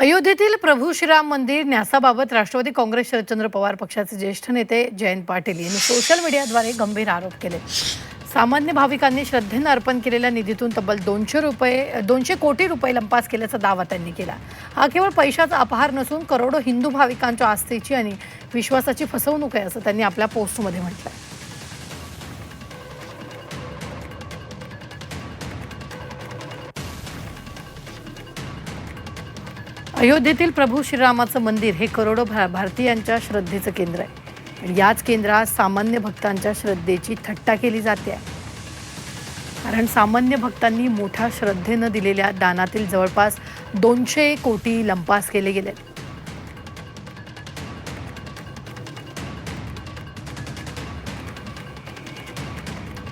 अयोध्येतील प्रभू श्रीराम मंदिर न्यासाबाबत राष्ट्रवादी काँग्रेस शरदचंद्र पवार पक्षाचे ज्येष्ठ नेते जयंत पाटील यांनी सोशल मीडियाद्वारे गंभीर आरोप केले। सामान्य भाविकांनी श्रद्धेने अर्पण केलेल्या निधीतून तब्बल 200 कोटी रुपये लंपास केल्याचा दावा त्यांनी केला। हा केवळ पैशाचा अपहार नसून करोडो हिंदू भाविकांच्या आस्थेची आणि विश्वासाची फसवणूक आहे, असं त्यांनी आपल्या पोस्टमध्ये म्हटलंय। अयोध्येतील प्रभू श्रीरामाचं मंदिर हे करोडो भारतीयांच्या श्रद्धेचं केंद्र आहे आणि याच केंद्रात सामान्य भक्तांच्या श्रद्धेची थट्टा केली जाते आहे। कारण सामान्य भक्तांनी मोठ्या श्रद्धेनं दिलेल्या दानातील जवळपास 200 कोटी लंपास केले गेले।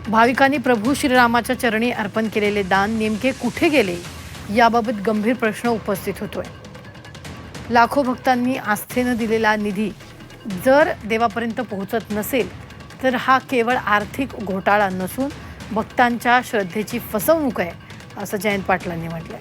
भाविकांनी प्रभू श्रीरामाच्या चरणी अर्पण केलेले दान नेमके कुठे गेले याबाबत गंभीर प्रश्न उपस्थित होतोय। लाखो भक्तांनी आस्थेने दिलेला निधी जर देवापर्यंत पोहोचत नसेल तर हा केवळ आर्थिक घोटाळा नसून भक्तांच्या श्रद्धेची फसवणूक आहे, असं जयंत पाटलांनी म्हटलंय।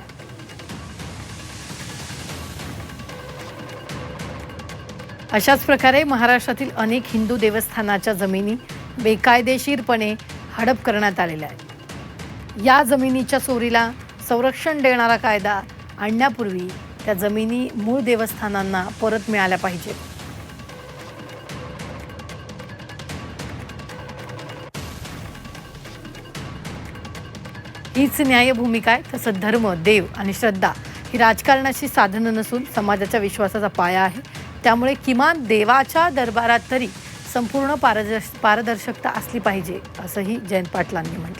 अशाच प्रकारे महाराष्ट्रातील अनेक हिंदू देवस्थानाच्या जमिनी बेकायदेशीरपणे हडप करण्यात आलेल्या आहेत। या जमिनीच्या चोरीला संरक्षण देणारा कायदा आणण्यापूर्वी त्या जमिनी मूळ देवस्थानांना परत मिळाल्या पाहिजेत। हीच न्याय भूमिका आहे। तसंच धर्म, देव आणि श्रद्धा ही राजकारणाची साधनं नसून समाजाच्या विश्वासाचा पाया आहे। त्यामुळे किमान देवाच्या दरबारात तरी संपूर्ण पारदर्शकता असली पाहिजे, असंही जयंत पाटलांनी म्हटलं।